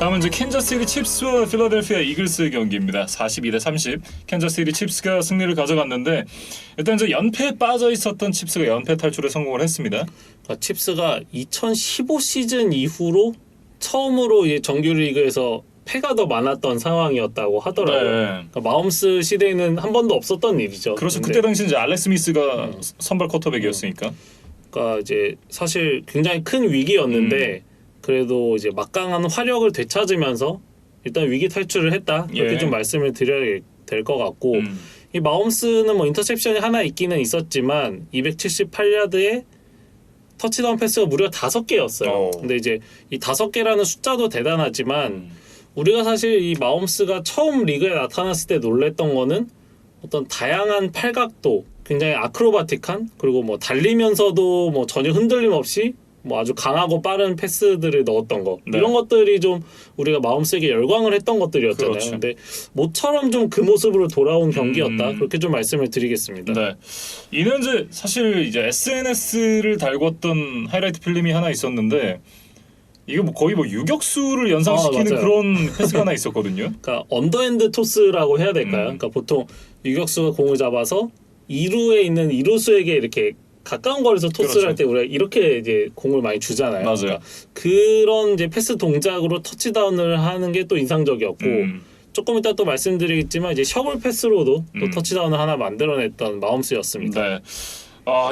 다음은 이제 캔자스시티 칩스와 필라델피아 이글스의 경기입니다. 42대30 캔자스시티 칩스가 승리를 가져갔는데 일단 이제 연패에 빠져 있었던 칩스가 연패 탈출에 성공을 했습니다. 그러니까 칩스가 2015 시즌 이후로 처음으로 이 정규리그에서 패가 더 많았던 상황이었다고 하더라고요. 네. 그러니까 마홈스 시대에는 한 번도 없었던 일이죠. 그렇죠. 근데 그때 당시 이제 알렉 스미스가 선발 쿼터백이었으니까. 그러니까 이제 사실 굉장히 큰 위기였는데 그래도 이제 막강한 화력을 되찾으면서 일단 위기 탈출을 했다. 이렇게 예. 좀 말씀을 드려야 될 것 같고 이 마홈스는 뭐 인터셉션이 하나 있기는 있었지만 278야드에 터치다운 패스가 무려 5개였어요. 근데 이제 이 5개라는 숫자도 대단하지만 우리가 사실 이 마홈스가 처음 리그에 나타났을 때 놀랬던 거는 어떤 다양한 팔각도, 굉장히 아크로바틱한, 그리고 뭐 달리면서도 뭐 전혀 흔들림 없이 뭐 아주 강하고 빠른 패스들을 넣었던 거. 네. 이런 것들이 좀 우리가 마홈스에게 열광을 했던 것들이었잖아요. 그렇죠. 근데 모처럼 좀 그 모습으로 돌아온 경기였다. 그렇게 좀 말씀을 드리겠습니다. 네. 이는 이제 사실 이제 SNS를 달궜던 하이라이트 필름이 하나 있었는데 이게 뭐 거의 뭐 유격수를 연상시키는 맞아요. 그런 패스가 하나 있었거든요. 그러니까 언더핸드 토스라고 해야 될까요? 그러니까 보통 유격수가 공을 잡아서 2루에 있는 2루수에게 이렇게 가까운 거리에서 토스를 그렇죠. 할 때 우리가 이렇게 이제 공을 많이 주잖아요. 맞아요. 그러니까 그런 이제 패스 동작으로 터치다운을 하는 게 또 인상적이었고 조금 이따 또 말씀드리겠지만 이제 셔블 패스로도 또 터치다운을 하나 만들어냈던 마홈스였습니다. 네.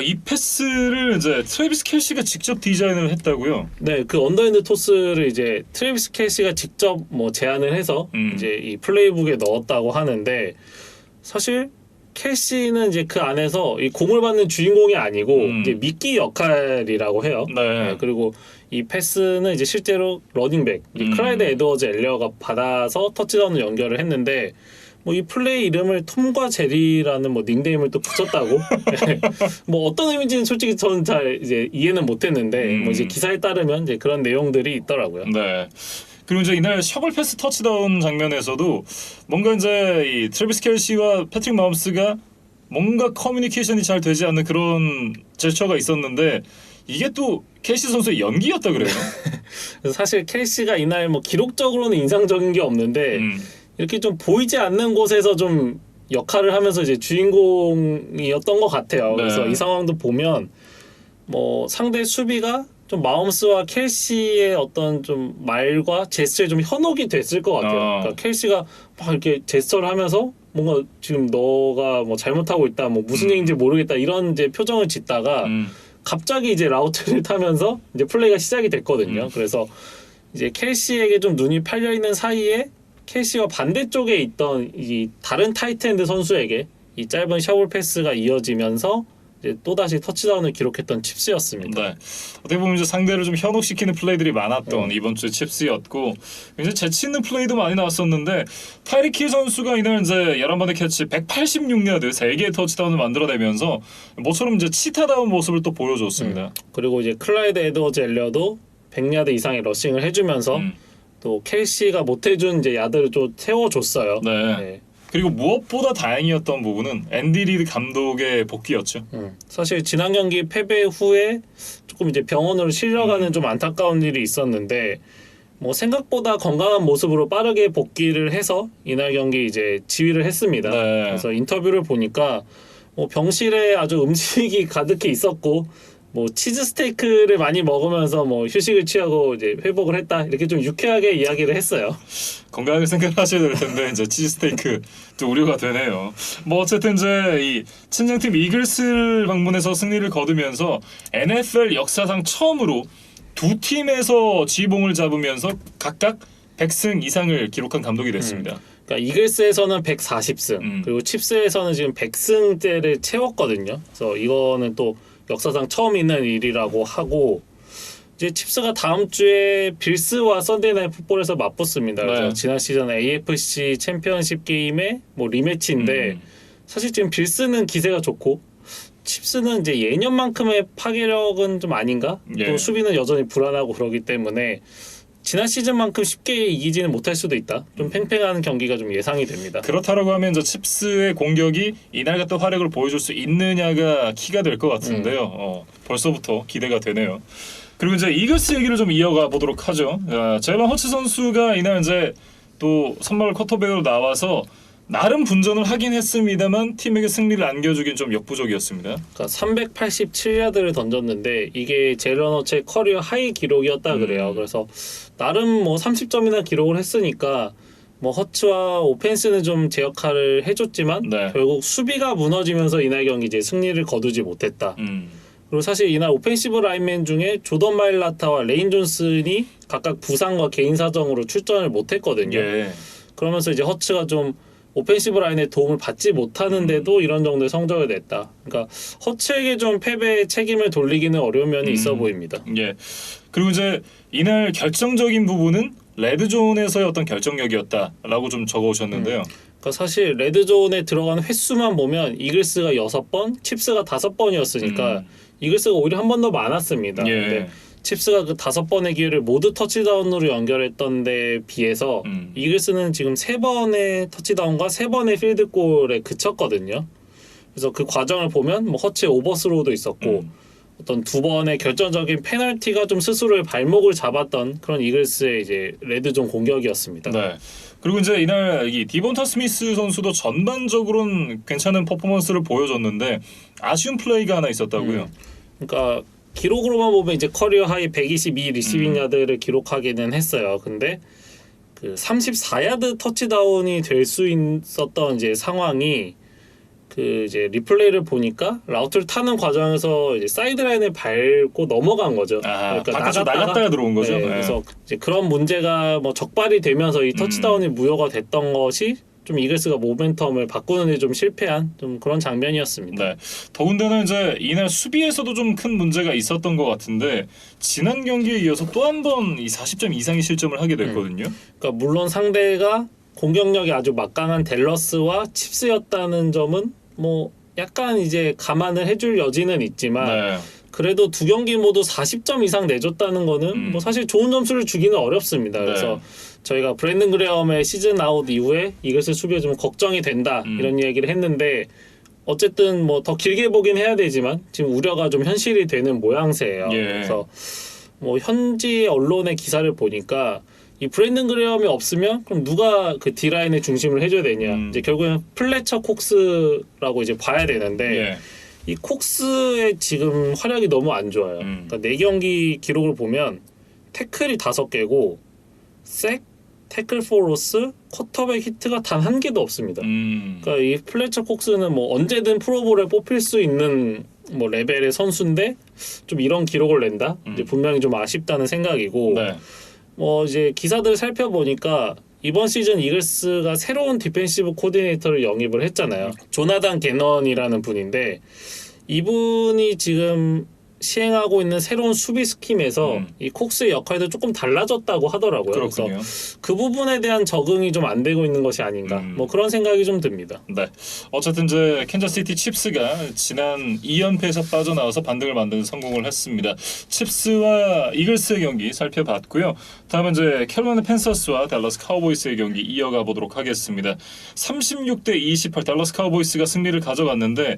이 패스를 이제 트래비스 켈시가 직접 디자인을 했다고요? 네, 그 언더핸드 토스를 이제 트래비스 켈시가 직접 뭐 제안을 해서 이제 이 플레이북에 넣었다고 하는데 사실 켈시는 이제 그 안에서 이 공을 받는 주인공이 아니고 이제 미끼 역할이라고 해요. 네. 그리고 이 패스는 이제 실제로 러닝백 클라이드 에드워즈 엘리어가 받아서 터치다운을 연결을 했는데 뭐 이 플레이 이름을 톰과 제리라는 뭐 닉네임을 또 붙였다고. 네. 뭐 어떤 의미인지는 솔직히 저는 잘 이제 이해는 못했는데 뭐 이제 기사에 따르면 이제 그런 내용들이 있더라고요. 네. 그리고 이제 이날 셔블 패스 터치다운 장면에서도 뭔가 이제 이 트래비스 켈시와 패트릭 마홈스가 뭔가 커뮤니케이션이 잘 되지 않는 그런 제스처가 있었는데 이게 또 켈시 선수의 연기였다 그래요. 그래서 사실 켈시가 이날 뭐 기록적으로는 인상적인 게 없는데 이렇게 좀 보이지 않는 곳에서 좀 역할을 하면서 이제 주인공이었던 것 같아요. 네. 그래서 이 상황도 보면 뭐 상대 수비가 좀 마홈스와 켈시의 어떤 좀 말과 제스처에 좀 현혹이 됐을 것 같아요. 그러니까 켈시가 막 이렇게 제스처를 하면서 뭔가 지금 너가 뭐 잘못하고 있다, 뭐 무슨 얘기인지 모르겠다 이런 이제 표정을 짓다가 갑자기 이제 라우트를 타면서 이제 플레이가 시작이 됐거든요. 그래서 이제 켈시에게 좀 눈이 팔려 있는 사이에 켈시와 반대쪽에 있던 이 다른 타이트엔드 선수에게 이 짧은 셔블 패스가 이어지면서 이제 또다시 터치다운을 기록했던 칩스였습니다. 네. 어떻게 보면 이제 상대를 좀 현혹시키는 플레이들이 많았던 이번 주 칩스였고 굉장히 재치 있는 플레이도 많이 나왔었는데 타이릭 힐 선수가 이날 이제 11번의 캐치 186야드 3개의 터치다운을 만들어내면서 모처럼 이제 치타다운 모습을 또 보여줬습니다. 그리고 이제 클라이드 에드워즈 엘리어도 100야드 이상의 러싱을 해주면서 또 켈시가 못해준 이제 야드를 좀 세워줬어요. 네. 그리고 무엇보다 다행이었던 부분은 앤디 리드 감독의 복귀였죠. 사실 지난 경기 패배 후에 조금 이제 병원으로 실려가는 좀 안타까운 일이 있었는데 뭐 생각보다 건강한 모습으로 빠르게 복귀를 해서 이날 경기 이제 지휘를 했습니다. 네. 그래서 인터뷰를 보니까 뭐 병실에 아주 음식이 가득히 있었고 뭐 치즈 스테이크를 많이 먹으면서 뭐 휴식을 취하고 이제 회복을 했다 이렇게 좀 유쾌하게 이야기를 했어요. 건강하게 생각하셔야 될 텐데 이제 치즈 스테이크 또 우려가 되네요. 뭐 어쨌든 이제 이 친정팀 이글스를 방문해서 승리를 거두면서 NFL 역사상 처음으로 두 팀에서 지봉을 잡으면서 각각 100승 이상을 기록한 감독이 됐습니다. 그러니까 이글스에서는 140승 그리고 칩스에서는 지금 100승째를 채웠거든요. 그래서 이거는 또 역사상 처음 있는 일이라고 하고 이제 칩스가 다음 주에 빌스와 썬데이 나잇 풋볼에서 맞붙습니다. 그래서 네. 지난 시즌 AFC 챔피언십 게임의 뭐 리매치인데 사실 지금 빌스는 기세가 좋고 칩스는 이제 예년만큼의 파괴력은 좀 아닌가? 예. 또 수비는 여전히 불안하고 그러기 때문에 지난 시즌만큼 쉽게 이기지는 못할 수도 있다. 좀 팽팽한 경기가 좀 예상이 됩니다. 그렇다라고 하면 저 칩스의 공격이 이날 같은 활약을 보여줄 수 있느냐가 키가 될 것 같은데요. 벌써부터 기대가 되네요. 그리고 이제 이글스 얘기를 좀 이어가 보도록 하죠. 제일런 허츠 선수가 이날 이제 또 선발 쿼터백으로 나와서 나름 분전을 하긴 했습니다만 팀에게 승리를 안겨주긴 좀 역부족이었습니다. 그러니까 387야드를 던졌는데 이게 제일런 허츠의 커리어 하이 기록이었다 그래요. 그래서 나름 뭐 30점이나 기록을 했으니까 뭐 허츠와 오펜스는 좀 제 역할을 해줬지만 네. 결국 수비가 무너지면서 이날 경기 이제 승리를 거두지 못했다. 그리고 사실 이날 오펜시브 라인맨 중에 조던 마일라타와 레인 존슨이 각각 부상과 개인 사정으로 출전을 못했거든요. 예. 그러면서 이제 허츠가 좀 오펜시브 라인의 도움을 받지 못하는데도 이런 정도의 성적을 냈다. 그러니까 허츠에게 좀 패배의 책임을 돌리기는 어려운 면이 있어 보입니다. 예. 그리고 이제 이날 결정적인 부분은 레드존에서의 어떤 결정력이었다라고 좀 적어오셨는데요. 그러니까 사실 레드존에 들어간 횟수만 보면 이글스가 6번, 칩스가 5번이었으니까 이글스가 오히려 한 번 더 많았습니다. 예. 근데 칩스가 그 5번의 기회를 모두 터치다운으로 연결했던 데 비해서 이글스는 지금 3번의 터치다운과 3번의 필드골에 그쳤거든요. 그래서 그 과정을 보면 뭐 허츠의 오버스로우도 있었고 어떤 2번의 결정적인 페널티가 좀 스스로의 발목을 잡았던 그런 이글스의 이제 레드존 공격이었습니다. 네. 그리고 이제 이날 이 디본타 스미스 선수도 전반적으로는 괜찮은 퍼포먼스를 보여줬는데 아쉬운 플레이가 하나 있었다고요. 그러니까 기록으로만 보면 이제 커리어 하이 122 리시빙 야드를 기록하기는 했어요. 근데 그 34야드 터치다운이 될 수 있었던 이제 상황이 그 이제 리플레이를 보니까 라우트를 타는 과정에서 이제 사이드라인을 밟고 넘어간 거죠. 바깥으로 나갔다가 들어온 거죠. 네, 네. 그래서 이제 그런 문제가 뭐 적발이 되면서 이 터치다운이 무효가 됐던 것이 좀 이글스가 모멘텀을 바꾸는 데 좀 실패한 좀 그런 장면이었습니다. 네. 더군다나 이제 이날 수비에서도 좀 큰 문제가 있었던 것 같은데 지난 경기에 이어서 또 한 번 이 40점 이상의 실점을 하게 됐거든요. 그러니까 물론 상대가 공격력이 아주 막강한 댈러스와 칩스였다는 점은 뭐 약간 이제 감안을 해줄 여지는 있지만 네. 그래도 두 경기 모두 40점 이상 내줬다는 거는 뭐 사실 좋은 점수를 주기는 어렵습니다. 그래서 저희가 브랜든 그레엄의 시즌 아웃 이후에 이글스 수비에 좀 걱정이 된다 이런 얘기를 했는데 어쨌든 뭐 더 길게 보긴 해야 되지만 지금 우려가 좀 현실이 되는 모양새예요. 예. 그래서 뭐 현지 언론의 기사를 보니까 이 브랜든 그레엄이 없으면 그럼 누가 그 D라인의 중심을 해줘야 되냐. 이제 결국엔 플래처 콕스라고 이제 봐야 되는데 예. 이 콕스의 지금 활약이 너무 안 좋아요. 그러니까 4경기 기록을 보면 태클이 5개고 색, 태클 포로스, 쿼터백 히트가 단 1개도 없습니다. 그러니까 이 플래처 콕스는 뭐 언제든 프로볼에 뽑힐 수 있는 뭐 레벨의 선수인데 좀 이런 기록을 낸다? 이제 분명히 좀 아쉽다는 생각이고 네. 뭐 이제 기사들을 살펴보니까 이번 시즌 이글스가 새로운 디펜시브 코디네이터를 영입을 했잖아요. 조나단 게넌이라는 분인데 이분이 지금 시행하고 있는 새로운 수비 스킴에서 이 콕스의 역할도 조금 달라졌다고 하더라고요. 그렇군요. 그래서 그 부분에 대한 적응이 좀 안 되고 있는 것이 아닌가. 뭐 그런 생각이 좀 듭니다. 네. 어쨌든 이제 캔자스시티 칩스가 지난 2연패에서 빠져나와서 반등을 만드는 성공을 했습니다. 칩스와 이글스의 경기 살펴봤고요. 다음은 이제 캐롤라이나 팬서스와 달러스 카우보이스의 경기 이어가 보도록 하겠습니다. 36대 28 달러스 카우보이스가 승리를 가져갔는데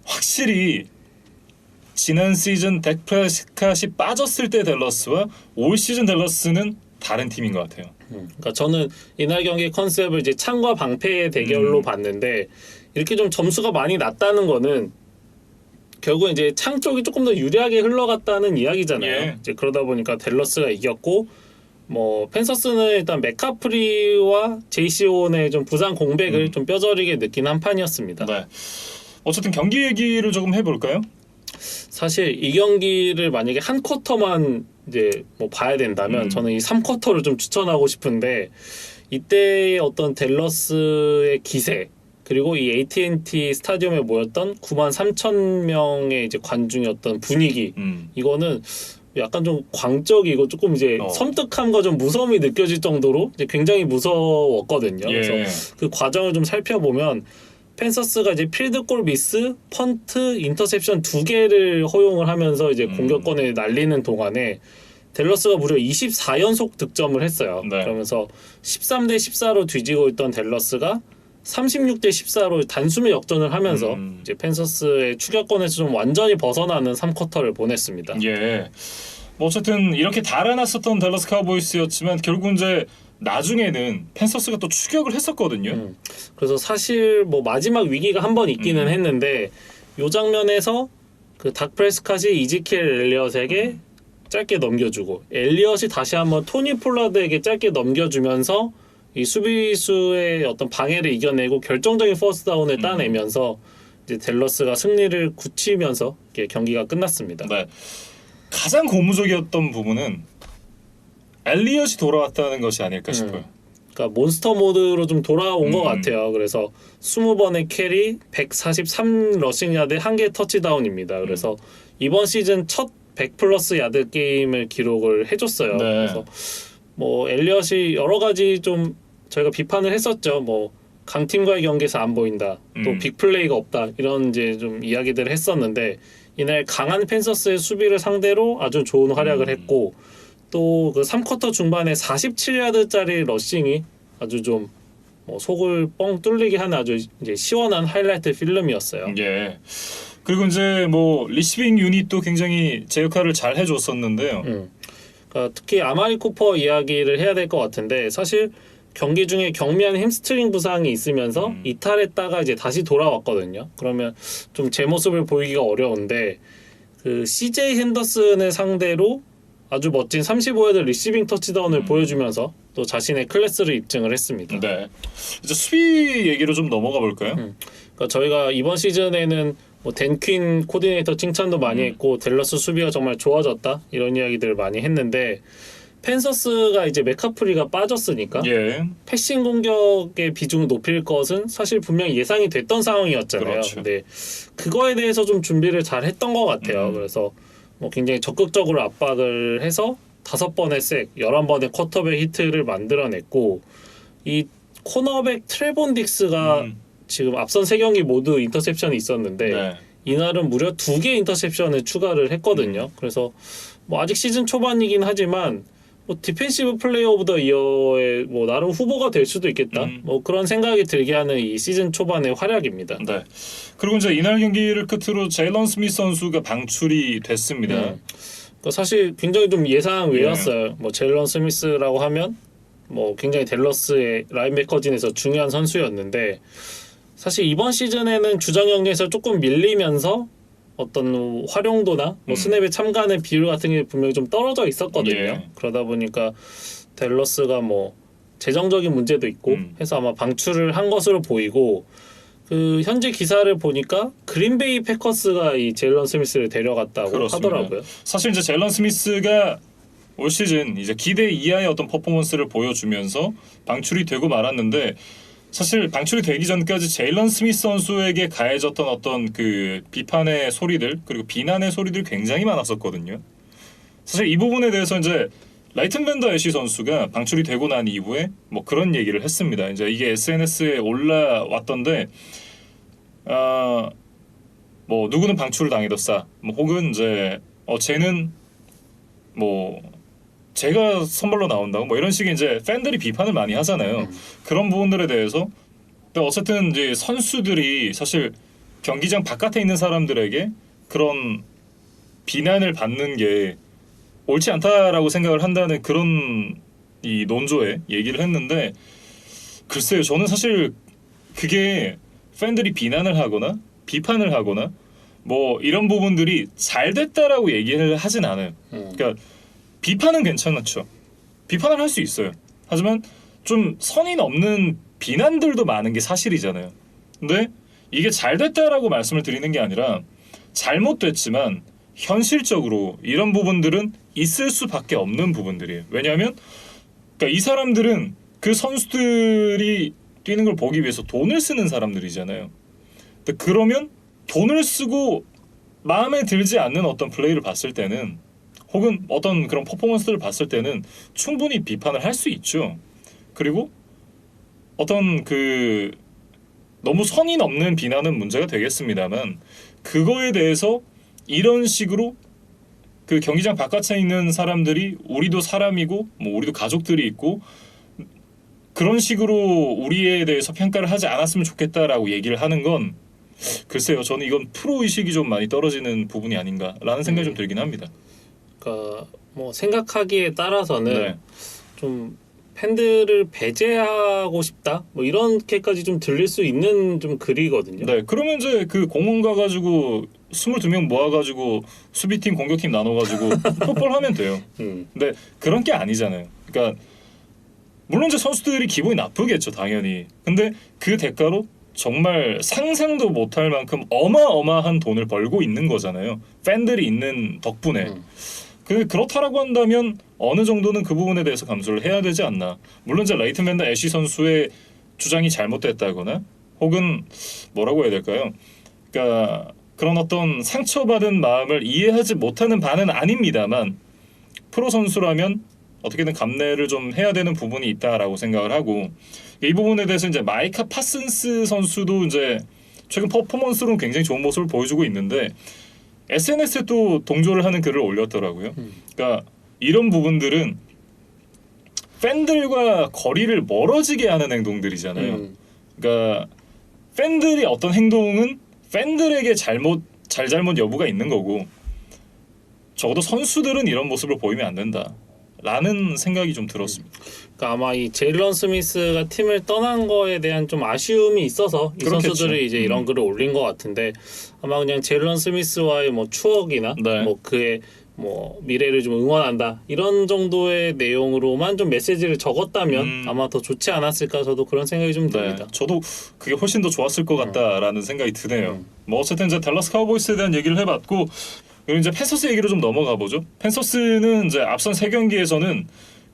확실히 지난 시즌 덱 프레스캇이 빠졌을 때 댈러스와 올 시즌 댈러스는 다른 팀인 것 같아요. 그러니까 저는 이날 경기 컨셉을 이제 창과 방패의 대결로 봤는데 이렇게 좀 점수가 많이 났다는 거는 결국 이제 창 쪽이 조금 더 유리하게 흘러갔다는 이야기잖아요. 예. 이제 그러다 보니까 댈러스가 이겼고 뭐 펜서스는 일단 맥카프리와 제이시온의 좀 부상 공백을 좀 뼈저리게 느낀 한 판이었습니다. 네. 어쨌든 경기 얘기를 조금 해볼까요? 사실 이 경기를 만약에 한 쿼터만 이제 뭐 봐야 된다면 저는 이 3쿼터를 좀 추천하고 싶은데 이때의 어떤 댈러스의 기세 그리고 이 AT&T 스타디움에 모였던 93,000명의 이제 관중이었던 분위기 이거는 약간 좀 광적이고 조금 이제 섬뜩함과 좀 무서움이 느껴질 정도로 이제 굉장히 무서웠거든요. 예. 그래서 그 과정을 좀 살펴보면 펜서스가 이제 필드골 미스, 펀트, 인터셉션 2개를 허용을 하면서 이제 공격권을 날리는 동안에 댈러스가 무려 24연속 득점을 했어요. 네. 그러면서 13대 14로 뒤지고 있던 댈러스가 36대 14로 단숨에 역전을 하면서 이제 펜서스의 추격권에서 좀 완전히 벗어나는 3쿼터를 보냈습니다. 예. 뭐 어쨌든 이렇게 달아났었던 댈러스 카우보이스였지만 결국 이제 나중에는 펜서스가 또 추격을 했었거든요. 그래서 사실 뭐 마지막 위기가 한 번 있기는 했는데 요 장면에서 그 닥 프레스캇이 이지키엘 엘리엇에게 짧게 넘겨주고 엘리엇이 다시 한번 토니 폴라드에게 짧게 넘겨주면서 이 수비수의 어떤 방해를 이겨내고 결정적인 퍼스트다운을 따내면서 이제 댈러스가 승리를 굳히면서 이렇게 경기가 끝났습니다. 네. 가장 고무적이었던 부분은 엘리엇이 돌아왔다는 것이 아닐까 싶어요. 그러니까 몬스터 모드로 좀 돌아온 것 같아요. 그래서 20번의 캐리, 143 러싱 야드, 1개 터치다운입니다. 그래서 이번 시즌 첫 100 플러스 야드 게임을 기록을 해줬어요. 네. 그래서 뭐 엘리엇이 여러 가지 좀 저희가 비판을 했었죠. 뭐 강팀과의 경기에서 안 보인다, 또 빅플레이가 없다 이런 이제 좀 이야기들을 했었는데 이날 강한 펜서스의 수비를 상대로 아주 좋은 활약을 했고 또 그 3쿼터 중반에 47야드짜리 러싱이 아주 좀 뭐 속을 뻥 뚫리게 하는 아주 이제 시원한 하이라이트 필름이었어요. 예. 그리고 이제 뭐 리시빙 유닛도 굉장히 제 역할을 잘 해줬었는데요. 그러니까 특히 아마리 쿠퍼 이야기를 해야 될 것 같은데 사실 경기 중에 경미한 햄스트링 부상이 있으면서 이탈했다가 이제 다시 돌아왔거든요. 그러면 좀 제 모습을 보이기가 어려운데 그 CJ 핸더슨을 상대로 아주 멋진 35야드 리시빙 터치다운을 보여주면서 또 자신의 클래스를 입증을 했습니다. 네. 이제 수비 얘기로 좀 넘어가 볼까요? 그러니까 저희가 이번 시즌에는 뭐 댄퀸 코디네이터 칭찬도 많이 했고 댈러스 수비가 정말 좋아졌다 이런 이야기들을 많이 했는데 펜서스가 이제 메카프리가 빠졌으니까 예. 패싱 공격의 비중을 높일 것은 사실 분명히 예상이 됐던 상황이었잖아요. 그렇죠. 근데 그거에 대해서 좀 준비를 잘 했던 것 같아요. 그래서 뭐 굉장히 적극적으로 압박을 해서 5번의 색, 11번의 쿼터백 히트를 만들어냈고 이 코너백 트레본 딕스가 지금 앞선 3경기 모두 인터셉션이 있었는데 네. 이날은 무려 2개 인터셉션을 추가를 했거든요. 그래서 뭐 아직 시즌 초반이긴 하지만 뭐 디펜시브 플레이어 오브 더 이어의 뭐 나름 후보가 될 수도 있겠다. 뭐 그런 생각이 들게 하는 이 시즌 초반의 활약입니다. 네. 그리고 이제 이날 경기를 끝으로 제일런 스미스 선수가 방출이 됐습니다. 그러니까 사실 굉장히 좀 예상 외였어요. 뭐 제일런 스미스라고 하면 뭐 굉장히 댈러스의 라인베커진에서 중요한 선수였는데 사실 이번 시즌에는 주장 경기에서 조금 밀리면서 어떤 활용도나 뭐 스냅의 참가하는 비율 같은 게 분명히 좀 떨어져 있었거든요. 예. 그러다 보니까 댈러스가 뭐 재정적인 문제도 있고 해서 아마 방출을 한 것으로 보이고 그 현재 기사를 보니까 그린베이 패커스가 이 제일런 스미스를 데려갔다고 그렇습니다. 하더라고요. 사실 이제 제일런 스미스가 올 시즌 이제 기대 이하의 어떤 퍼포먼스를 보여주면서 방출이 되고 말았는데 사실 방출이 되기 전까지 제일런 스미스 선수에게 가해졌던 어떤 그 비판의 소리들 그리고 비난의 소리들 굉장히 많았었거든요. 사실 이 부분에 대해서 이제 라이튼 밴더 애쉬 선수가 방출이 되고 난 이후에 뭐 그런 얘기를 했습니다. 이제 이게 SNS에 올라왔던데, 뭐 누구는 방출을 당해뒀다, 뭐 혹은 이제 쟤는 뭐 제가 선발로 나온다고 뭐 이런 식의 이제 팬들이 비판을 많이 하잖아요. 그런 부분들에 대해서 근데 어쨌든 이제 선수들이 사실 경기장 바깥에 있는 사람들에게 그런 비난을 받는 게 옳지 않다라고 생각을 한다는 그런 이 논조에 얘기를 했는데 글쎄요, 저는 사실 그게 팬들이 비난을 하거나 비판을 하거나 뭐 이런 부분들이 잘 됐다라고 얘기를 하진 않아요. 그러니까 비판은 괜찮죠. 비판을 할 수 있어요. 하지만 좀 선이 넘는 비난들도 많은 게 사실이잖아요. 근데 이게 잘 됐다라고 말씀을 드리는 게 아니라 잘못됐지만 현실적으로 이런 부분들은 있을 수밖에 없는 부분들이에요. 왜냐하면 그러니까 이 사람들은 그 선수들이 뛰는 걸 보기 위해서 돈을 쓰는 사람들이잖아요. 근데 그러면 돈을 쓰고 마음에 들지 않는 어떤 플레이를 봤을 때는 혹은 어떤 그런 퍼포먼스를 봤을 때는 충분히 비판을 할 수 있죠. 그리고 어떤 그 너무 선이 넘는 비난은 문제가 되겠습니다만 그거에 대해서 이런 식으로 그 경기장 바깥에 있는 사람들이 우리도 사람이고 뭐 우리도 가족들이 있고 그런 식으로 우리에 대해서 평가를 하지 않았으면 좋겠다라고 얘기를 하는 건 글쎄요. 저는 이건 프로 의식이 좀 많이 떨어지는 부분이 아닌가라는 생각이 좀 들긴 합니다. 그러니까 뭐 생각하기에 따라서는 네. 좀 팬들을 배제하고 싶다 뭐 이렇게까지 좀 들릴 수 있는 좀 글이거든요. 네. 그러면 이제 그 공원 가가지고 22명 모아가지고 수비팀 공격팀 나눠가지고 풋볼 하면 돼요. 근데 그런 게 아니잖아요. 그러니까 물론 이제 선수들이 기분이 나쁘겠죠, 당연히. 근데 그 대가로 정말 상상도 못할 만큼 어마어마한 돈을 벌고 있는 거잖아요. 팬들이 있는 덕분에. 그렇다라고 한다면 어느 정도는 그 부분에 대해서 감수를 해야 되지 않나. 물론 이제 레이튼 밴더 애쉬 선수의 주장이 잘못됐다거나 혹은 뭐라고 해야 될까요? 그러니까 그런 어떤 상처받은 마음을 이해하지 못하는 바는 아닙니다만 프로 선수라면 어떻게든 감내를 좀 해야 되는 부분이 있다라고 생각을 하고 이 부분에 대해서 이제 마이카 파슨스 선수도 이제 최근 퍼포먼스로는 굉장히 좋은 모습을 보여주고 있는데 SNS에 또 동조를 하는 글을 올렸더라고요. 그러니까 이런 부분들은 팬들과 거리를 멀어지게 하는 행동들이잖아요. 그러니까 팬들이 어떤 행동은 팬들에게 잘잘못 여부가 있는 거고 적어도 선수들은 이런 모습을 보이면 안 된다라는 생각이 좀 들었습니다. 그러니까 아마 이 제일런 스미스가 팀을 떠난 거에 대한 좀 아쉬움이 있어서 이 그렇겠죠. 선수들이 이제 이런 글을 올린 것 같은데 아마 그냥 제일런 스미스와의 뭐 추억이나 네. 뭐 그의 뭐 미래를 좀 응원한다 이런 정도의 내용으로만 좀 메시지를 적었다면 아마 더 좋지 않았을까 저도 그런 생각이 좀 듭니다. 네, 저도 그게 훨씬 더 좋았을 것 같다라는 생각이 드네요. 뭐 어쨌든 이제 댈러스 카우보이스에 대한 얘기를 해봤고 그리고 이제 팬서스 얘기로 좀 넘어가 보죠. 팬서스는 이제 앞선 3경기에서는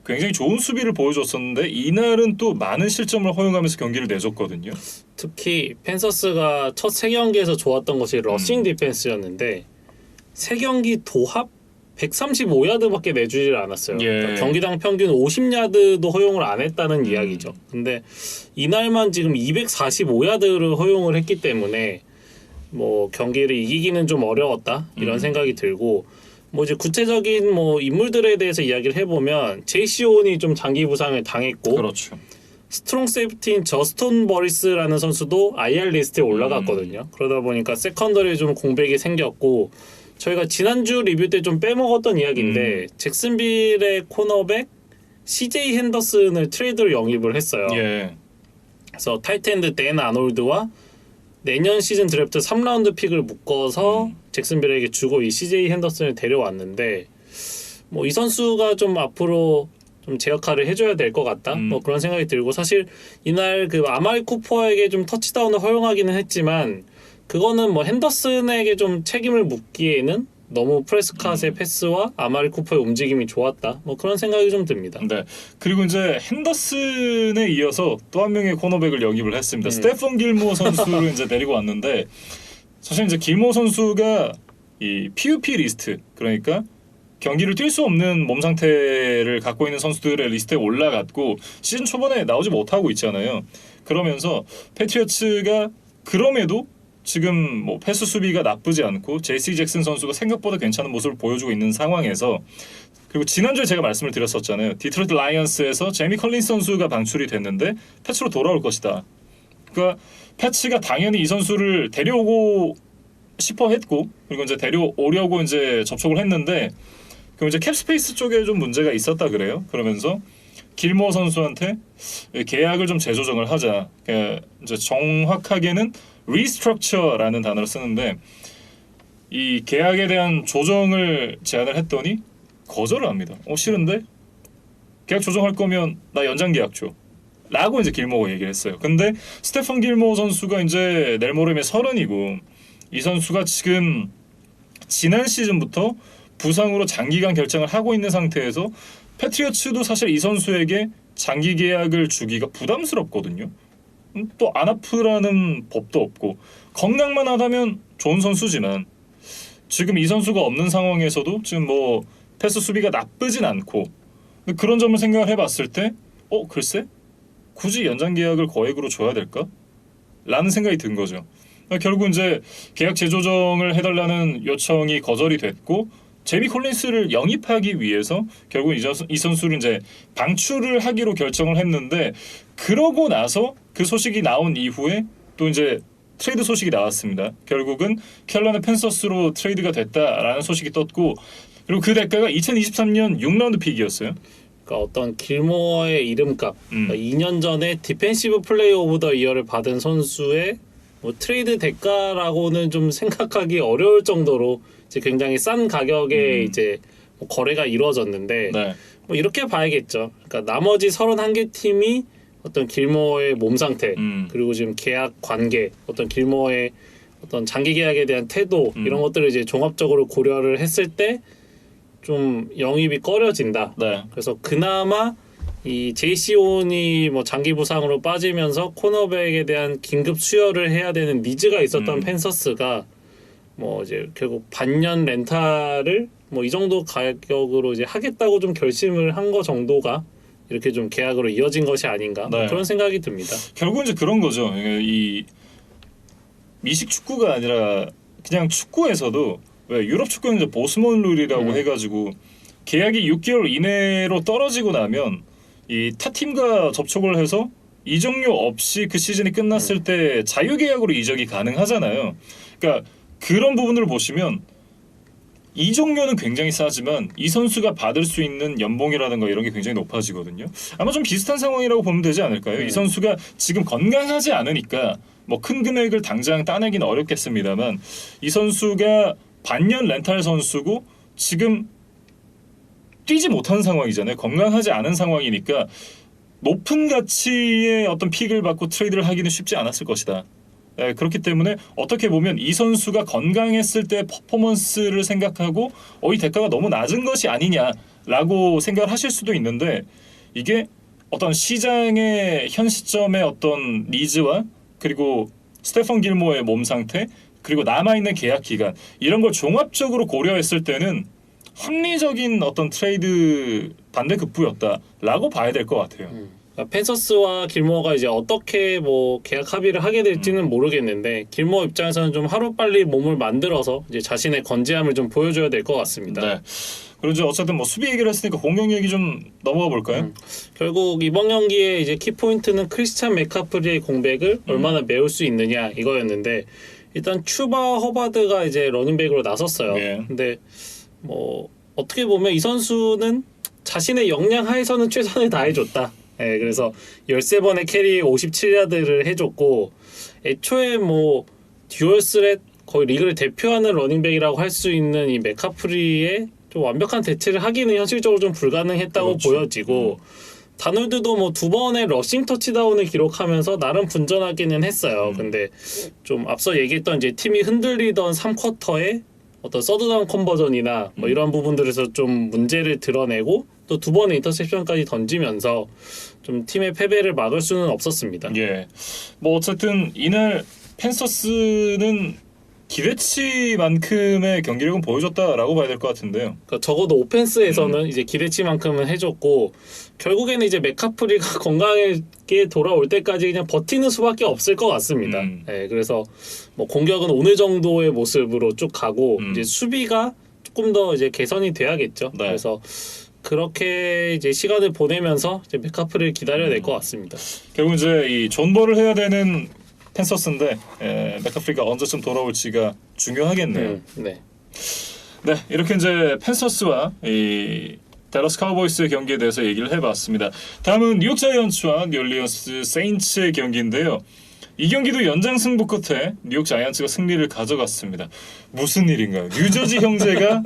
굉장히 좋은 수비를 보여줬었는데 이날은 또 많은 실점을 허용하면서 경기를 내줬거든요. 특히 팬서스가 첫 3경기에서 좋았던 것이 러싱 디펜스였는데 3경기 도합 135야드밖에 내주질 않았어요. 예. 그러니까 경기당 평균 50야드도 허용을 안 했다는 이야기죠. 근데 이날만 지금 245야드를 허용을 했기 때문에 뭐 경기를 이기기는 좀 어려웠다 이런 생각이 들고 뭐 이제 구체적인 뭐 인물들에 대해서 이야기를 해보면 제이시 오온이 좀 장기 부상을 당했고 그렇죠. 스트롱 세이프티인 저스톤 버리스라는 선수도 IR 리스트에 올라갔거든요. 그러다 보니까 세컨더리에 좀 공백이 생겼고 저희가 지난주 리뷰 때 좀 빼먹었던 이야기인데 잭슨빌의 코너백 CJ 핸더슨을 트레이드로 영입을 했어요. 예. 그래서 타이트엔드 댄 아놀드와 내년 시즌 드래프트 3라운드 픽을 묶어서 잭슨빌에게 주고 이 CJ 핸더슨을 데려왔는데 뭐 이 선수가 좀 앞으로 좀 제 역할을 해줘야 될 것 같다. 뭐 그런 생각이 들고 사실 이날 그 아마리 쿠퍼에게 좀 터치다운을 허용하기는 했지만 그거는 뭐 핸더슨에게 좀 책임을 묻기에는 너무 프레스캇의 패스와 아마리 쿠퍼의 움직임이 좋았다. 뭐 그런 생각이 좀 듭니다. 네. 그리고 이제 핸더슨에 이어서 또 한 명의 코너백을 영입을 했습니다. 스테폰 길모어 선수를 이제 데리고 왔는데 사실 이제 길모어 선수가 이 PUP 리스트 그러니까 경기를 뛸 수 없는 몸 상태를 갖고 있는 선수들의 리스트에 올라갔고 시즌 초반에 나오지 못하고 있잖아요. 그러면서 패트리어츠가 그럼에도 지금 뭐 패스 수비가 나쁘지 않고 JC 잭슨 선수가 생각보다 괜찮은 모습을 보여주고 있는 상황에서 그리고 지난주에 제가 말씀을 드렸었잖아요. 디트로이트 라이언스에서 제이미 컬린스 선수가 방출이 됐는데 패치로 돌아올 것이다. 그러니까 패치가 당연히 이 선수를 데려오고 싶어 했고 그리고 이제 데려오려고 이제 접촉을 했는데 그럼 이제 캡스페이스 쪽에 좀 문제가 있었다 그래요. 그러면서 길모어 선수한테 계약을 좀 재조정을 하자. 그러니까 이제 정확하게는 리스트럭처라는 단어를 쓰는데 이 계약에 대한 조정을 제안을 했더니 거절을 합니다. 싫은데 계약 조정할 거면 나 연장 계약 줘. 라고 이제 길모어가 얘기를 했어요. 근데 스테판 길모어 선수가 이제 내일 모레면 30이고 이 선수가 지금 지난 시즌부터 부상으로 장기간 결정을 하고 있는 상태에서 패트리어츠도 사실 이 선수에게 장기 계약을 주기가 부담스럽거든요. 또 안 아프라는 법도 없고 건강만 하다면 좋은 선수지만 지금 이 선수가 없는 상황에서도 지금 뭐 패스 수비가 나쁘진 않고 그런 점을 생각을 해봤을 때 글쎄 굳이 연장 계약을 거액으로 줘야 될까? 라는 생각이 든 거죠. 결국 이제 계약 재조정을 해달라는 요청이 거절이 됐고 제미 콜린스를 영입하기 위해서 결국 이 선수를 이제 방출을 하기로 결정을 했는데 그러고 나서 그 소식이 나온 이후에 또 이제 트레이드 소식이 나왔습니다. 결국은 캐롤라이나 팬서스로 트레이드가 됐다라는 소식이 떴고 그리고 그 대가가 2023년 6라운드 픽이었어요. 그러니까 어떤 길모어의 이름값, 그러니까 2년 전에 디펜시브 플레이어 오브 더 이어를 받은 선수의 뭐 트레이드 대가라고는 좀 생각하기 어려울 정도로 이제 굉장히 싼 가격에 이제 뭐 거래가 이루어졌는데 네. 뭐 이렇게 봐야겠죠. 그러니까 나머지 31개 팀이 어떤 길모어의 몸 상태 그리고 지금 계약 관계, 어떤 길모어의 어떤 장기 계약에 대한 태도 이런 것들을 이제 종합적으로 고려를 했을 때 좀 영입이 꺼려진다. 네. 그래서 그나마 이 제이시 온이 뭐 장기 부상으로 빠지면서 코너백에 대한 긴급 수혈을 해야 되는 니즈가 있었던 팬서스가 뭐 이제 결국 반년 렌탈을 뭐 이 정도 가격으로 이제 하겠다고 좀 결심을 한 거 정도가 이렇게 좀 계약으로 이어진 것이 아닌가 네. 그런 생각이 듭니다. 결국은 이제 그런 거죠. 이 미식 축구가 아니라 그냥 축구에서도 왜 유럽 축구는 이제 보스먼 룰이라고 해가지고 계약이 6개월 이내로 떨어지고 나면 이 타 팀과 접촉을 해서 이적료 없이 그 시즌이 끝났을 때 자유계약으로 이적이 가능하잖아요. 그러니까 그런 부분을 보시면 이적료는 굉장히 싸지만 이 선수가 받을 수 있는 연봉이라든가 이런 게 굉장히 높아지거든요. 아마 좀 비슷한 상황이라고 보면 되지 않을까요? 이 선수가 지금 건강하지 않으니까 뭐 큰 금액을 당장 따내긴 어렵겠습니다만 이 선수가 반년 렌탈 선수고 지금 뛰지 못하는 상황이잖아요. 건강하지 않은 상황이니까 높은 가치의 어떤 픽을 받고 트레이드를 하기는 쉽지 않았을 것이다. 네, 그렇기 때문에 어떻게 보면 이 선수가 건강했을 때 퍼포먼스를 생각하고 이 대가가 너무 낮은 것이 아니냐라고 생각을 하실 수도 있는데 이게 어떤 시장의 현 시점의 어떤 니즈와 그리고 스테판 길모어의 몸 상태 그리고 남아있는 계약 기간 이런 걸 종합적으로 고려했을 때는 합리적인 어떤 트레이드 반대급부였다라고 봐야 될 것 같아요. 그러니까 펜서스와 길모어가 이제 어떻게 뭐 계약 합의를 하게 될지는 모르겠는데 길모어 입장에서는 좀 하루빨리 몸을 만들어서 이제 자신의 건재함을 좀 보여줘야 될 것 같습니다. 네. 그리고 이제 어쨌든 뭐 수비 얘기를 했으니까 공격 얘기 좀 넘어가 볼까요? 결국 이번 경기에 이제 키포인트는 크리스찬 맥카프리의 공백을 얼마나 메울 수 있느냐 이거였는데 일단 추바 허바드가 이제 러닝백으로 나섰어요. 네. 근데 뭐 어떻게 보면 이 선수는 자신의 역량 하에서는 최선을 다해줬다. 예, 그래서 13번의 캐리 57야드를 해줬고 애초에 뭐 듀얼 스렛 거의 리그를 대표하는 러닝백이라고 할 수 있는 이 맥카프리의 좀 완벽한 대체를 하기는 현실적으로 좀 불가능했다고 그렇죠. 보여지고 다놀드도 뭐 2번의 러싱 터치다운을 기록하면서 나름 분전하기는 했어요. 근데 좀 앞서 얘기했던 이제 팀이 흔들리던 3쿼터에 어떤 서드다운 컨버전이나 뭐 이런 부분들에서 좀 문제를 드러내고 또 2번의 인터셉션까지 던지면서 좀 팀의 패배를 막을 수는 없었습니다. 예. 뭐 어쨌든 이날 펜서스는 기대치만큼의 경기력은 보여줬다라고 봐야 될 것 같은데요. 그러니까 적어도 오펜스에서는 이제 기대치만큼은 해줬고 결국에는 이제 맥카프리가 건강하게 돌아올 때까지 그냥 버티는 수밖에 없을 것 같습니다. 네, 그래서 뭐 공격은 어느 정도의 모습으로 쭉 가고 이제 수비가 조금 더 이제 개선이 돼야겠죠. 네. 그래서 그렇게 이제 시간을 보내면서 이제 맥카프리를 기다려야 될 것 같습니다. 결국 이제 이 존버를 해야 되는 펜서스인데 맥카프리가 언제쯤 돌아올지가 중요하겠네요. 네. 네, 이렇게 이제 펜서스와 이 댈러스 카우보이스의 경기에 대해서 얘기를 해봤습니다. 다음은 뉴욕 자이언츠와 뉴올리언스 세인츠의 경기인데요. 이 경기도 연장 승부 끝에 뉴욕 자이언츠가 승리를 가져갔습니다. 무슨 일인가요? 뉴저지 형제가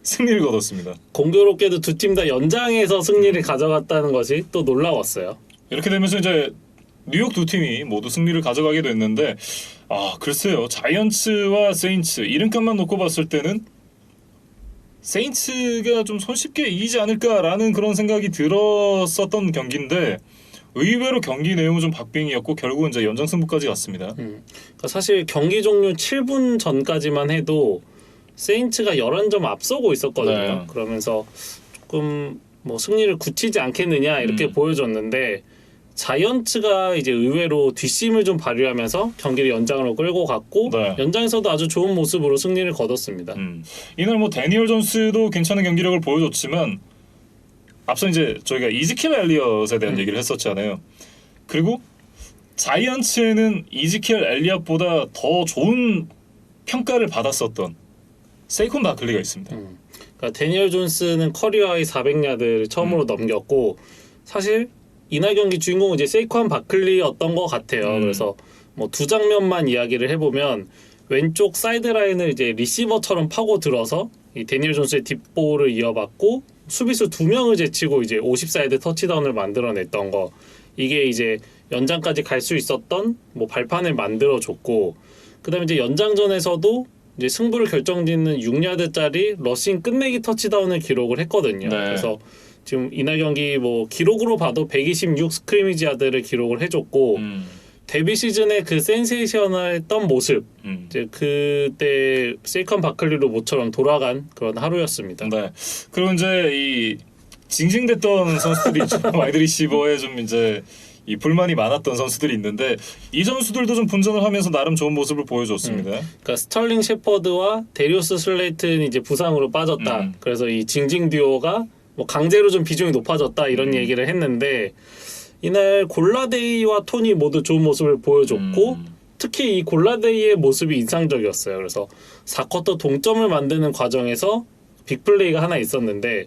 승리를 거뒀습니다. 공교롭게도 두 팀 다 연장에서 승리를 가져갔다는 것이 또 놀라웠어요. 이렇게 되면서 이제 뉴욕 두 팀이 모두 승리를 가져가게 됐는데 글쎄요. 자이언츠와 세인츠 이름값만 놓고 봤을 때는 세인츠가 좀 손쉽게 이기지 않을까라는 그런 생각이 들었었던 경기인데 의외로 경기 내용은 좀 박빙이었고 결국은 이제 연장 승부까지 갔습니다. 그러니까 사실 경기 종료 7분 전까지만 해도 세인츠가 11점 앞서고 있었거든요. 네. 그러면서 조금 뭐 승리를 굳히지 않겠느냐 이렇게 보여줬는데 자이언츠가 이제 의외로 뒷심을 좀 발휘하면서 경기를 연장으로 끌고 갔고 네. 연장에서도 아주 좋은 모습으로 승리를 거뒀습니다. 이날 뭐 데니얼 존스도 괜찮은 경기력을 보여줬지만 앞서 이제 저희가 이즈킬 엘리엇에 대한 얘기를 했었잖아요. 그리고 자이언츠에는 이즈킬 엘리엇보다 더 좋은 평가를 받았었던 세이콘 바클리가 있습니다. 그러니까 데니얼 존스는 커리어 하이 400야드를 처음으로 넘겼고 사실 이날 경기 주인공은 이제 세이콘 바클리였던 것 같아요. 그래서 뭐 두 장면만 이야기를 해보면 왼쪽 사이드 라인을 이제 리시버처럼 파고 들어서 이 데니얼 존스의 딥볼을 이어받고 수비수 2명을 제치고 이제 50사이드 터치다운을 만들어냈던 거. 이게 이제 연장까지 갈 수 있었던 뭐 발판을 만들어줬고 그다음에 이제 연장전에서도 이제 승부를 결정짓는 6야드짜리 러싱 끝내기 터치다운을 기록을 했거든요. 네. 그래서 지금 이날 경기 뭐 기록으로 봐도 126 스크리미지 야드를 기록을 해줬고 데뷔 시즌의 그 센세이셔널했던 모습 이제 그때 세이컨 바클리로 모처럼 돌아간 그런 하루였습니다. 네. 그리고 이제 이 징징댔던 선수들이 있죠. 와이드 리시버에 좀 이제 이 불만이 많았던 선수들이 있는데 이 선수들도 좀 분전을 하면서 나름 좋은 모습을 보여줬습니다. 그러니까 스털링 셰퍼드와 데리우스 슬레이트는 이제 부상으로 빠졌다. 그래서 이 징징 듀오가 뭐 강제로 좀 비중이 높아졌다 이런 얘기를 했는데 이날 골라데이와 토니 모두 좋은 모습을 보여줬고 특히 이 골라데이의 모습이 인상적이었어요. 그래서 4쿼터 동점을 만드는 과정에서 빅플레이가 하나 있었는데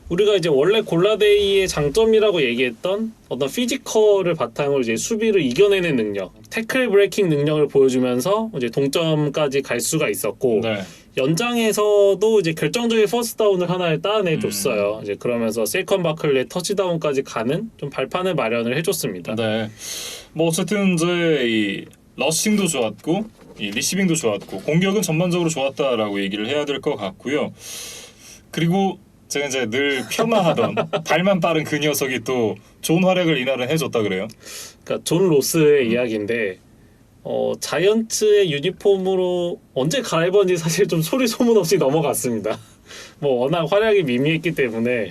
우리가 이제 원래 골라데이의 장점이라고 얘기했던 어떤 피지컬을 바탕으로 이제 수비를 이겨내는 능력, 태클 브레이킹 능력을 보여주면서 이제 동점까지 갈 수가 있었고 네. 연장에서도 이제 결정적인 퍼스트다운을 하나를 따내줬어요. 이제 그러면서 세이컨 바클리의 터치다운까지 가는 좀 발판을 마련을 해줬습니다. 네. 뭐 어쨌든 이제 이 러싱도 좋았고 이 리시빙도 좋았고 공격은 전반적으로 좋았다라고 얘기를 해야 될 것 같고요. 그리고 제가 이제 늘 폄하하던 발만 빠른 그 녀석이 또 좋은 활약을 이날은 해줬다 그래요. 그러니까 존 로스의 이야기인데 자이언츠의 유니폼으로 언제 갈아입었는지 사실 좀 소리 소문 없이 넘어갔습니다. 뭐 워낙 활약이 미미했기 때문에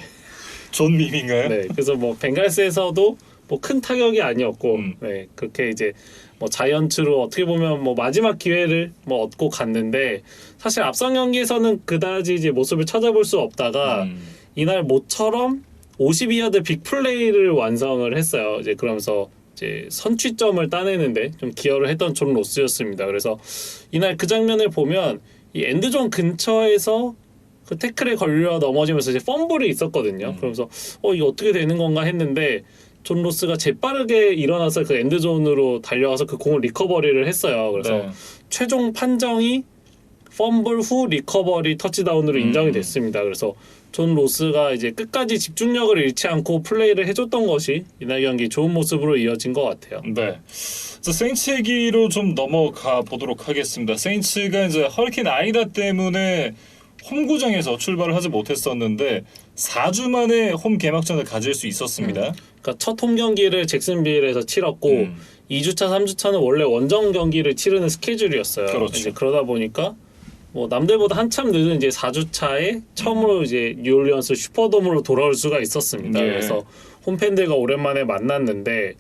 존 밈인가요? 네, 그래서 뭐 벵갈스에서도 뭐 큰 타격이 아니었고 네, 그렇게 이제 뭐 자이언츠로 어떻게 보면 뭐 마지막 기회를 뭐 얻고 갔는데 사실 앞선 경기에서는 그다지 이제 모습을 찾아볼 수 없다가 이날 모처럼 52야드 빅플레이를 완성을 했어요. 이제 그러면서 이제 선취점을 따내는데 좀 기여를 했던 존 로스였습니다. 그래서 이날 그 장면을 보면 이 엔드존 근처에서 그 태클에 걸려 넘어지면서 이제 펌블이 있었거든요. 그러면서 이게 어떻게 되는 건가 했는데 존 로스가 재빠르게 일어나서 그 엔드존으로 달려와서 그 공을 리커버리를 했어요. 그래서 네. 최종 판정이 펌블 후 리커버리 터치다운으로 인정이 됐습니다. 그래서 존 로스가 이제 끝까지 집중력을 잃지 않고 플레이를 해줬던 것이 이날 경기 좋은 모습으로 이어진 것 같아요. 네. 자, 세인츠 얘기로 좀 넘어가 보도록 하겠습니다. 세인츠가 이제 허리케인 아이다 때문에 홈구장에서 출발을 하지 못했었는데 4주 만에 홈 개막전을 가질 수 있었습니다. 그러니까 첫 홈 경기를 잭슨빌에서 치렀고 2주차, 3주차는 원래 원정 경기를 치르는 스케줄이었어요. 그렇죠. 이제 그러다 보니까 뭐 남들보다 한참 늦은 이제 4주차에 처음으로 이제 뉴올리언스 슈퍼돔으로 돌아올 수가 있었습니다. 네. 그래서 홈팬들과 오랜만에 만났는데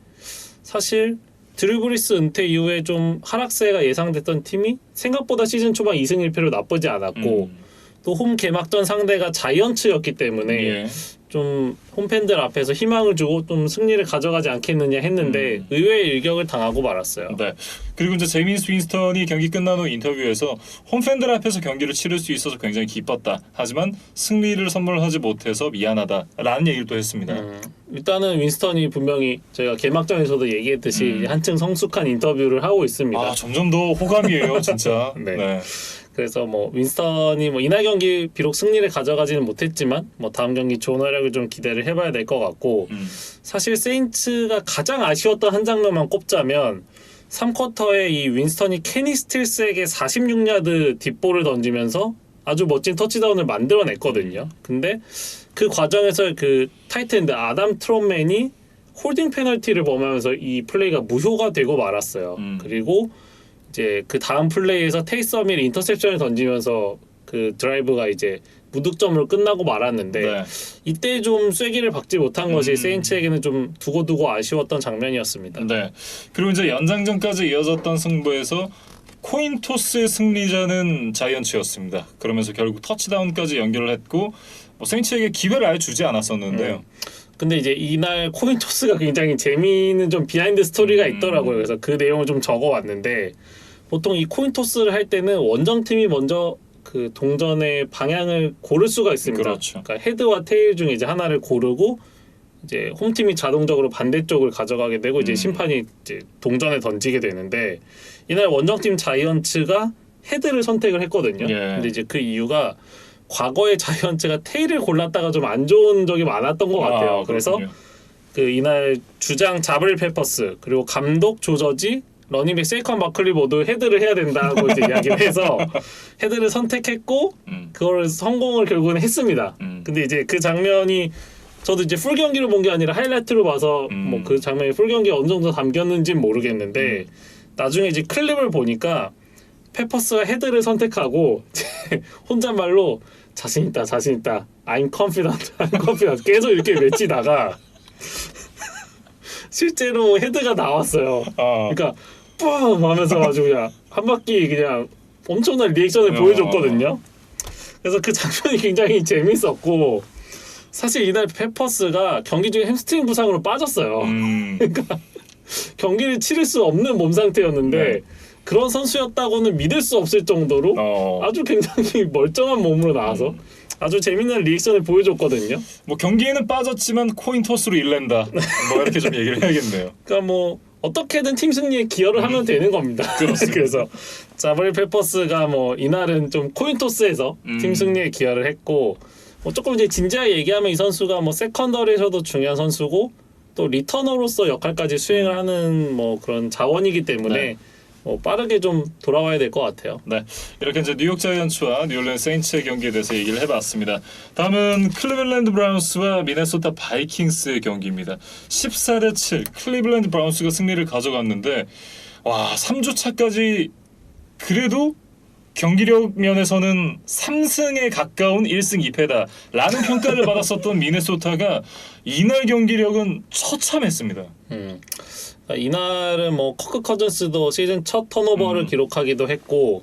사실 드류 브리스 은퇴 이후에 좀 하락세가 예상됐던 팀이 생각보다 시즌 초반 2승 1패로 나쁘지 않았고 또 홈 개막전 상대가 자이언츠였기 때문에 예. 좀 홈팬들 앞에서 희망을 주고 좀 승리를 가져가지 않겠느냐 했는데 의외의 일격을 당하고 말았어요. 네. 그리고 이제 제이미스 윈스턴이 경기 끝난 후 인터뷰에서 홈팬들 앞에서 경기를 치를 수 있어서 굉장히 기뻤다. 하지만 승리를 선물하지 못해서 미안하다라는 얘기를 또 했습니다. 일단은 윈스턴이 분명히 저희가 개막전에서도 얘기했듯이 한층 성숙한 인터뷰를 하고 있습니다. 아, 점점 더 호감이에요, 진짜. 네. 네. 그래서 뭐 윈스턴이 뭐 이날 경기 비록 승리를 가져가지는 못했지만 뭐 다음 경기 좋은 활약을 좀 기대를 해봐야 될 것 같고 사실 세인츠가 가장 아쉬웠던 한 장면만 꼽자면 3쿼터에 이 윈스턴이 케니 스틸스에게 46야드 뒷볼을 던지면서 아주 멋진 터치다운을 만들어냈거든요. 근데 그 과정에서 그 타이트엔드 아담 트롯맨이 홀딩 페널티를 범하면서 이 플레이가 무효가 되고 말았어요. 그리고 이제 그 다음 플레이에서 테이서밀 인터셉션을 던지면서 그 드라이브가 이제 무득점으로 끝나고 말았는데 네. 이때 좀 쐐기를 박지 못한 것이 세인츠에게는 좀 두고두고 아쉬웠던 장면이었습니다. 네. 그리고 이제 연장전까지 이어졌던 승부에서 코인 토스의 승리자는 자이언츠였습니다. 그러면서 결국 터치다운까지 연결을 했고 세인츠에게 기회를 아예 주지 않았었는데요. 근데 이제 이날 코인 토스가 굉장히 재미있는 좀 비하인드 스토리가 있더라고요. 그래서 그 내용을 좀 적어왔는데 보통 이 코인 토스를 할 때는 원정팀이 먼저 그 동전의 방향을 고를 수가 있습니다. 그렇죠. 그러니까 헤드와 테일 중에 이제 하나를 고르고 이제 홈팀이 자동적으로 반대쪽을 가져가게 되고 이제 심판이 이제 동전에 던지게 되는데 이날 원정팀 자이언츠가 헤드를 선택을 했거든요. 예. 근데 이제 그 이유가 과거에 자이언츠가 테일을 골랐다가 좀 안 좋은 적이 많았던 것 같아요. 그래서 그렇군요. 그 이날 주장 자블 페퍼스 그리고 감독 조저지 러닝백 세이컨 마클리 모두 헤드를 해야 된다고 이제 이야기를 해서 헤드를 선택했고 그걸 성공을 결국은 했습니다. 근데 이제 그 장면이 저도 이제 풀 경기를 본 게 아니라 하이라이트로 봐서 뭐 그 장면이 풀 경기에 어느 정도 담겼는지는 모르겠는데 나중에 이제 클립을 보니까 페퍼스가 헤드를 선택하고 혼잣말로 자신 있다 I'm confident 계속 이렇게 외치다가 실제로 헤드가 나왔어요. 그러니까 뿜 하면서 아주 그냥 한 바퀴 그냥 엄청난 리액션을 보여줬거든요. 그래서 그 장면이 굉장히 재밌었고 사실 이날 페퍼스가 경기 중에 햄스트링 부상으로 빠졌어요. 그러니까 경기를 치를 수 없는 몸 상태였는데 네. 그런 선수였다고는 믿을 수 없을 정도로 아주 굉장히 멀쩡한 몸으로 나와서 아주 재밌는 리액션을 보여줬거든요. 뭐 경기에는 빠졌지만 코인 토스로 일낸다. 뭐 이렇게 좀 얘기를 해야겠네요. 그러니까 뭐 어떻게든 팀 승리에 기여를 하면 되는 겁니다. 그래서 자블 페퍼스가 뭐 이날은 좀 코인 토스에서 팀 승리에 기여를 했고 뭐 조금 이제 진지하게 얘기하면 이 선수가 뭐 세컨더리에서도 중요한 선수고 또 리터너로서 역할까지 수행을 하는 뭐 그런 자원이기 때문에 네. 빠르게 좀 돌아와야 될 것 같아요. 네, 이렇게 이제 뉴욕 자이언츠와 뉴올리언스 세인츠의 경기에 대해서 얘기를 해봤습니다. 다음은 클리블랜드 브라운스와 미네소타 바이킹스의 경기입니다. 14대7 클리블랜드 브라운스가 승리를 가져갔는데 와 3주차까지 그래도 경기력 면에서는 3승에 가까운 1승 2패다라는 평가를 받았었던 미네소타가 이날 경기력은 처참했습니다. 이날은 뭐 커크 커즌스도 시즌 첫 턴오버를 기록하기도 했고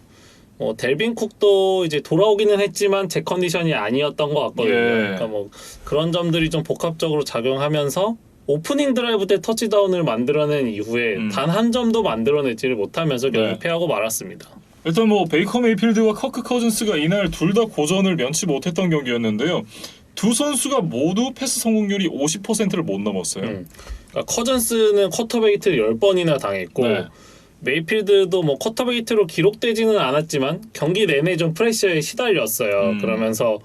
뭐 델빈 쿡도 이제 돌아오기는 했지만 제 컨디션이 아니었던 것 같거든요. 예. 그러니까 뭐 그런 점들이 좀 복합적으로 작용하면서 오프닝 드라이브 때 터치다운을 만들어낸 이후에 단 한 점도 만들어내지를 못하면서 결국 네. 패하고 말았습니다. 일단 뭐 베이커 메이필드와 커크 커즌스가 이날 둘 다 고전을 면치 못했던 경기였는데요. 두 선수가 모두 패스 성공률이 50%를 못 넘었어요. 그러니까 커즌스는 쿼터백 히트를 10번이나 당했고 네. 메이필드도 뭐 쿼터백 히트로 기록되지는 않았지만 경기 내내 좀 프레셔에 시달렸어요. 그러면서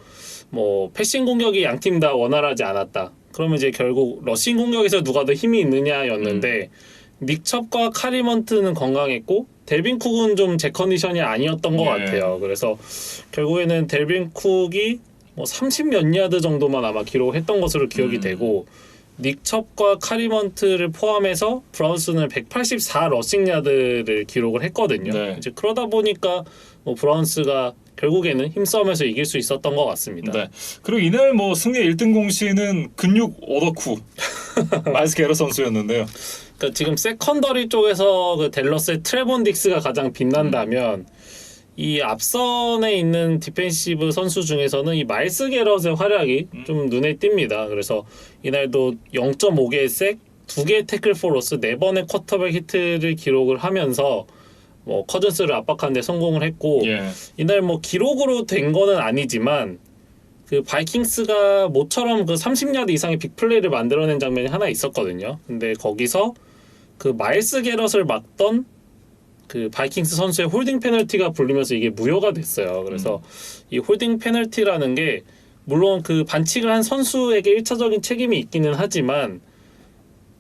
뭐 패싱 공격이 양 팀 다 원활하지 않았다. 그러면 이제 결국 러싱 공격에서 누가 더 힘이 있느냐였는데 닉첩과 카리먼트는 건강했고 델빈 쿡은 좀 제 컨디션이 아니었던 것 같아요. 그래서 결국에는 델빈 쿡이 뭐 30몇 야드 정도만 아마 기록했던 것으로 기억이 되고 닉첩과 카리먼트를 포함해서 브라운스는 184 러싱 야드를 기록을 했거든요. 네. 이제 그러다 보니까 뭐 브라운스가 결국에는 힘싸움에서 이길 수 있었던 것 같습니다. 네. 그리고 이날 뭐 승리 1등 공시는 근육 오덕후 마일스 게러 선수였는데요. 그러니까 지금 세컨더리 쪽에서 그 댈러스의 트레본 딕스가 가장 빛난다면 이 앞선에 있는 디펜시브 선수 중에서는 이 마일스 게럿의 활약이 좀 눈에 띕니다. 그래서 이날도 0.5개의 색, 2개의 태클 포로스, 4번의 쿼터백 히트를 기록을 하면서 뭐 커즌스를 압박하는 데 성공을 했고 이날 뭐 기록으로 된 거는 아니지만 그 바이킹스가 모처럼 그 30야드 이상의 빅플레이를 만들어낸 장면이 하나 있었거든요. 근데 거기서 그 마일스 게럿을 막던 그 바이킹스 선수의 홀딩 페널티가 불리면서 이게 무효가 됐어요. 그래서 이 홀딩 페널티라는 게 물론 그 반칙을 한 선수에게 1차적인 책임이 있기는 하지만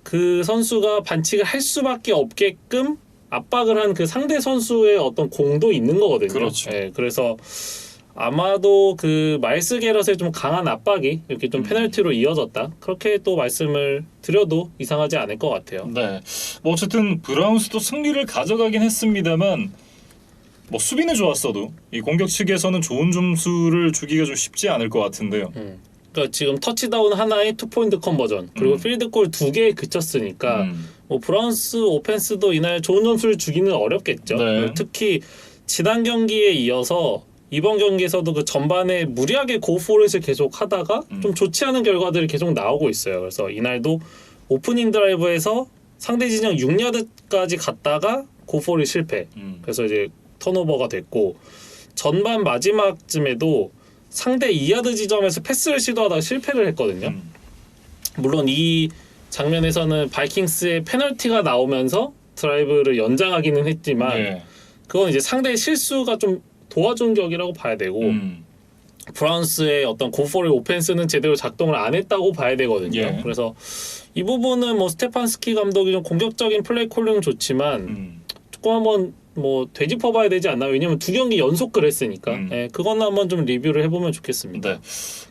그 선수가 반칙을 할 수밖에 없게끔 압박을 한 그 상대 선수의 어떤 공도 있는 거거든요. 그렇죠. 네, 그래서 아마도 그 마일스 게럿의 좀 강한 압박이 이렇게 좀 페널티로 이어졌다. 그렇게 또 말씀을 드려도 이상하지 않을 것 같아요. 네. 뭐 어쨌든 브라운스도 승리를 가져가긴 했습니다만 뭐 수비는 좋았어도 이 공격 측에서는 좋은 점수를 주기가 좀 쉽지 않을 것 같은데요. 그러니까 지금 터치다운 하나에 투포인트 컨버전 그리고 필드골 2개에 그쳤으니까 뭐 브라운스 오펜스도 이날 좋은 점수를 주기는 어렵겠죠. 네. 특히 지난 경기에 이어서 이번 경기에서도 그 전반에 무리하게 고포렛을 계속 하다가 좀 좋지 않은 결과들이 계속 나오고 있어요. 그래서 이날도 오프닝 드라이브에서 상대 진영 6야드까지 갔다가 고포렛 실패. 그래서 이제 턴오버가 됐고 전반 마지막쯤에도 상대 2야드 지점에서 패스를 시도하다가 실패를 했거든요. 물론 이 장면에서는 바이킹스의 페널티가 나오면서 드라이브를 연장하기는 했지만 네. 그건 이제 상대의 실수가 좀 도와준 격이라고 봐야 되고 브라운스의 어떤 고포의 오펜스는 제대로 작동을 안 했다고 봐야 되거든요. 예. 그래서 이 부분은 뭐 스테판스키 감독이 좀 공격적인 플레이 콜링은 좋지만 조금 한번 뭐 되짚어봐야 되지 않나? 왜냐면 2경기 연속 그랬으니까. 예, 그거는 한번 좀 리뷰를 해보면 좋겠습니다. 네.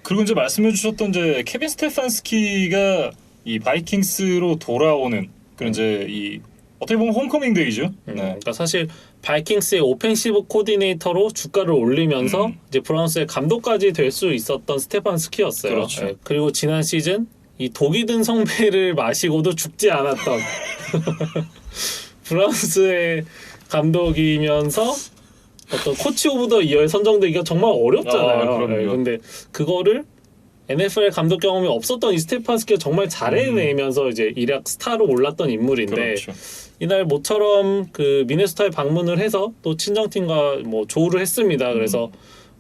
그리고 이제 말씀해주셨던 이제 케빈 스테판스키가 이 바이킹스로 돌아오는 그런 이제 이 어떻게 보면 홈커밍 데이죠. 네. 그러니까 사실 바이킹스의 오펜시브 코디네이터로 주가를 올리면서 이제 브라운스의 감독까지 될 수 있었던 스테판스키였어요. 그렇죠. 예, 그리고 지난 시즌 이 독이 든 성배를 마시고도 죽지 않았던 브라운스의 감독이면서 어떤 코치 오브 더 이어에 선정되기가 정말 어렵잖아요. 그럼요. 예, 근데 그거를 NFL 감독 경험이 없었던 이 스테판스키가 정말 잘해내면서 이제 일약 스타로 올랐던 인물인데 그렇죠. 이날 모처럼 그 미네소타에 방문을 해서 또 친정팀과 뭐 조우를 했습니다. 그래서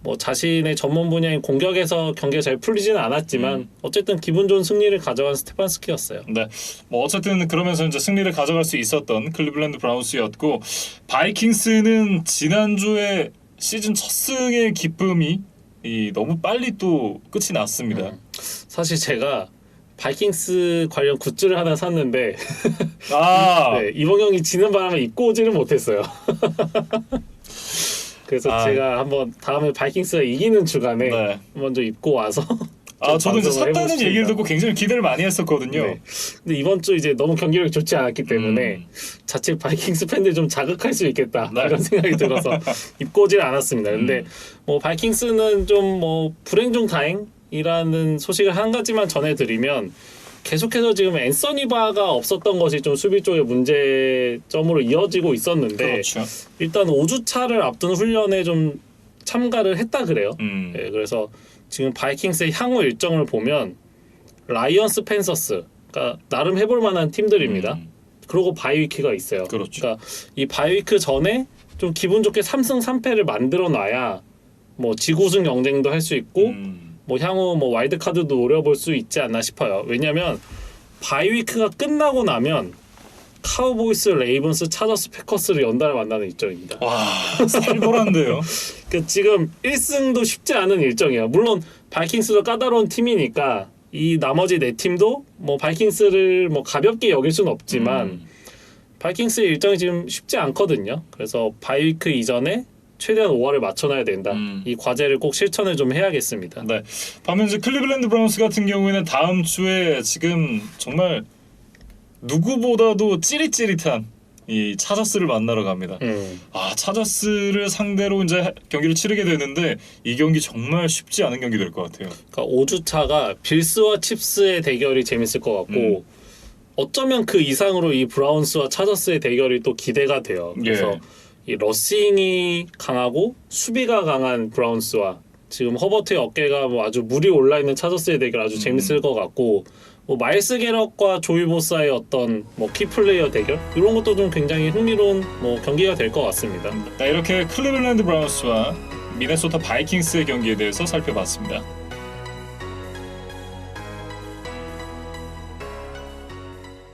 뭐 자신의 전문 분야인 공격에서 경기가 잘 풀리지는 않았지만 어쨌든 기분 좋은 승리를 가져간 스테판스키였어요. 네, 뭐 어쨌든 그러면서 이제 승리를 가져갈 수 있었던 클리블랜드 브라운스였고 바이킹스는 지난주에 시즌 첫 승의 기쁨이 너무 빨리 또 끝이 났습니다. 사실 제가 바이킹스 관련 굿즈를 하나 샀는데 네, 이번 경기 지는 바람에 입고 오지는 못했어요. 그래서 제가 한번 다음에 바이킹스가 이기는 주간에 네. 한번 좀 입고 와서 저도 이제 샀다는 해보겠습니다. 얘기를 듣고 굉장히 기대를 많이 했었거든요. 네. 근데 이번 주 이제 너무 경기력이 좋지 않았기 때문에 자칫 바이킹스 팬들 좀 자극할 수 있겠다 네. 이런 생각이 들어서 입고 오질 않았습니다. 근데 뭐 바이킹스는 좀 뭐 불행 중 다행이라는 소식을 한 가지만 전해드리면 계속해서 지금 앤서니 바가 없었던 것이 좀 수비 쪽의 문제점으로 이어지고 있었는데 그렇죠. 일단 5주차를 앞둔 훈련에 좀 참가를 했다 그래요. 네, 그래서 지금 바이킹스의 향후 일정을 보면 라이언스, 펜서스, 그러니까 나름 해볼 만한 팀들입니다. 그리고 바이위크가 있어요. 그렇죠. 그러니까 이 바이위크 전에 좀 기분 좋게 3승 3패를 만들어 놔야 뭐 지구승 경쟁도 할 수 있고 뭐 향후 뭐 와일드 카드도 노려볼 수 있지 않나 싶어요. 왜냐면 바이위크가 끝나고 나면 카우보이스, 레이븐스, 차저스, 패커스를 연달아 만나는 일정입니다. 와, 살벌한데요. 그 지금 1승도 쉽지 않은 일정이에요. 물론 바이킹스도 까다로운 팀이니까 이 나머지 네 팀도 뭐 바이킹스를 뭐 가볍게 여길 수는 없지만 바이킹스의 일정이 지금 쉽지 않거든요. 그래서 바이위크 이전에 최대한 5화를 맞춰놔야 된다. 이 과제를 꼭 실천을 좀 해야겠습니다. 네. 반면 이제 클리블랜드 브라운스 같은 경우에는 다음 주에 지금 정말 누구보다도 찌릿찌릿한 이 차저스를 만나러 갑니다. 차저스를 상대로 이제 경기를 치르게 되는데 이 경기 정말 쉽지 않은 경기 될 것 같아요. 그러니까 5주차가 빌스와 칩스의 대결이 재밌을 것 같고 어쩌면 그 이상으로 이 브라운스와 차저스의 대결이 또 기대가 돼요. 그래서 이 러싱이 강하고 수비가 강한 브라운스와 지금 허버트의 어깨가 뭐 아주 물이 올라 있는 차저스의 대결 아주 재밌을 것 같고 뭐 마일스 게럿과 조이 보사의 어떤 뭐 키플레이어 대결 이런 것도 좀 굉장히 흥미로운 뭐 경기가 될 것 같습니다. 이렇게 클리블랜드 브라운스와 미네소타 바이킹스의 경기에 대해서 살펴봤습니다.